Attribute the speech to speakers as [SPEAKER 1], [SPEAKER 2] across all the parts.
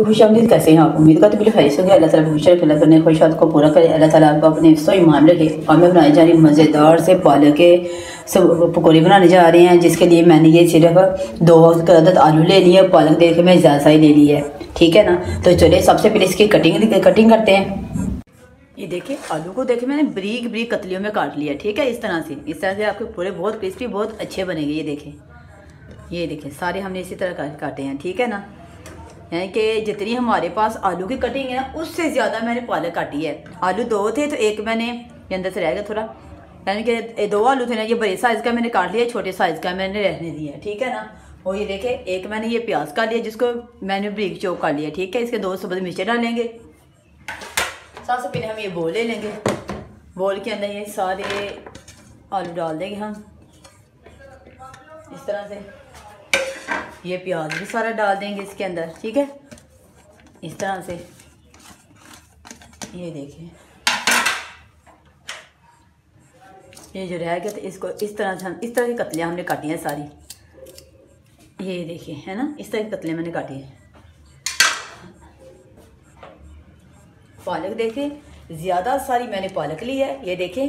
[SPEAKER 1] खुशामदीद कैसे हैं आप। उम्मीद करते बिल्कुल खैरियत से होंगे। अल्लाह ताला खुश रखे, अपने ख्वाहिशात को पूरा करे। अल्लाह ताला आपको अपने सही ईमान रखे। और मैं बनाई जा रही मज़ेदार से पालक के सब पकौड़े बनाने जा रहे हैं, जिसके लिए मैंने ये सिर्फ 2 अदद आलू ले लिए, पालक देख के मैं ज़्यादा ही ले ली है, ठीक है ना। तो चलिए सबसे पहले इसकी कटिंग करते हैं। ये देखिए आलू को देखिए मैंने ब्रीक ब्रीक कतलियों में काट लिया, ठीक है। इस तरह से आपके पूरे बहुत क्रिस्पी बहुत अच्छे बनेंगे। ये देखें सारे हमने इसी तरह काटे हैं, ठीक है ना। यानी कि जितनी हमारे पास आलू की कटिंग है उससे ज़्यादा मैंने पालक काटी है। आलू 2 थे तो एक मैंने ये अंदर से रह गया थोड़ा, यानी कि 2 आलू थे ना, ये बड़े साइज़ का मैंने काट लिया, छोटे साइज़ का मैंने रहने दिया, ठीक है ना। और ये देखें एक मैंने ये प्याज काट लिया जिसको मैंने ब्रीक चॉप कर लिया, ठीक है। इसके 2 सब्ज़ मिर्चें डालेंगे। सबसे पहले हम ये बोल ले लेंगे, बोल के अंदर ये सारे आलू डाल देंगे हम इस तरह से। ये प्याज भी सारा डाल देंगे इसके अंदर, ठीक है, इस तरह से। ये देखिए ये जो रह गया तो इसको इस तरह से हम इस तरह की कतलियाँ हमने काटी हैं सारी। ये देखिए है ना, इस तरह की कतलियाँ मैंने काटी है। पालक देखें ज़्यादा सारी मैंने पालक ली है। ये देखें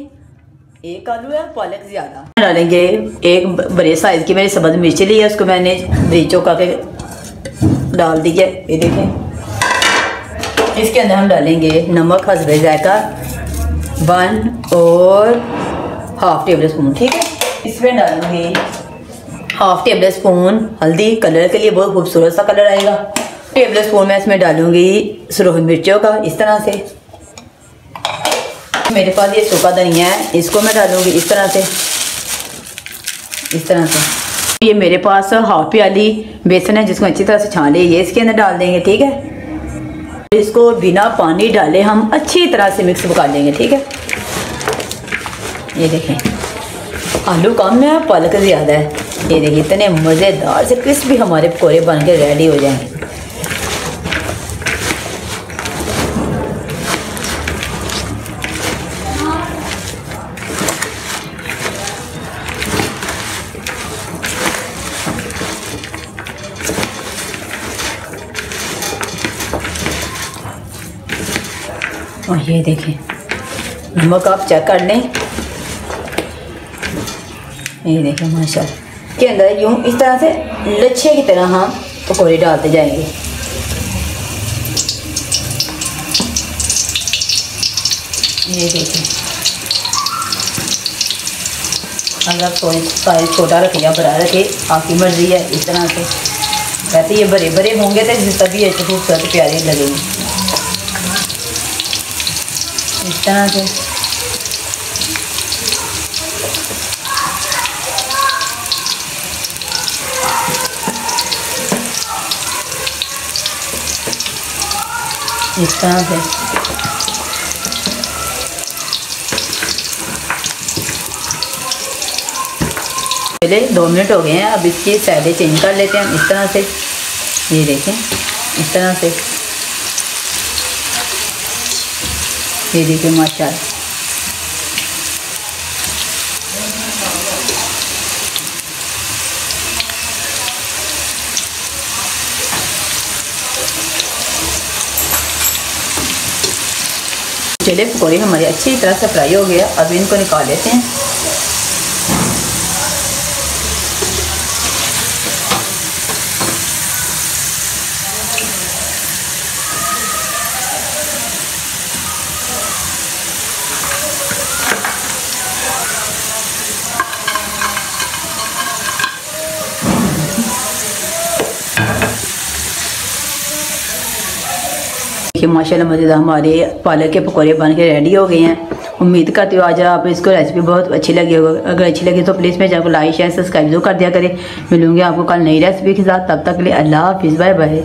[SPEAKER 1] एक आलू है, पालक ज़्यादा डालेंगे। एक बड़े साइज़ की मैंने सब्ज़ मिर्च ली है, उसको मैंने ब्रीक चॉप करके डाल दी है। ये देखें इसके अंदर हम डालेंगे नमक हस्बे जायका 1 और ½ टेबल स्पून, ठीक है। इसमें डालूंगी ½ टेबल स्पून हल्दी, कलर के लिए बहुत खूबसूरत सा कलर आएगा। टेबल स्पून में इसमें डालूंगी सुरख मिर्चों का इस तरह से। मेरे पास ये सूखा धनिया है, इसको मैं डालूंगी इस तरह से। ये मेरे पास ½ प्याली बेसन है जिसको अच्छी तरह से छान लिया, ये इसके अंदर डाल देंगे, ठीक है। इसको बिना पानी डाले हम अच्छी तरह से मिक्स पका लेंगे, ठीक है। ये देखें आलू कम है, पालक ज़्यादा है। ये देखिए इतने मज़ेदार से क्रिस्पी हमारे पकौड़े बन के रेडी हो जाएंगे। और ये देखें नमक आप चेक कर लें। ये देखें माशाल्लाह के अंदर यूँ इस तरह से लच्छे की तरह हम पकौड़े डालते जाएंगे। ये देखें अगर साइज छोटा रखे या बड़ा रखे आपकी मर्जी है। इस तरह से वैसे ये बड़े बड़े होंगे तो तभी ऐसे खूबसूरत प्यारे लगेंगे। इस तरह से पहले 2 मिनट हो गए हैं। अब इसकी साइडें चेंज कर लेते हैं हम इस तरह से। ये देखें इस तरह से। ये देखिए माशाल्लाह चलिए पकौड़े हमारे अच्छी तरह से फ्राई हो गया। अब इनको निकाल लेते हैं। देखिए माशाल्लाह मज़ेदार हमारे पालक के पकौड़े बन के रेडी हो गए हैं। उम्मीद करती हूँ आज आप इसको रेसिपी बहुत अच्छी लगी होगी। अगर अच्छी लगी तो प्लीज़ मेरे चैनल को लाइक शेयर सब्सक्राइब जरूर कर दिया करें। मिलूंगी आपको कल नई रेसिपी के साथ। तब तक के लिए अल्लाह हाफिज़, बाय बाय।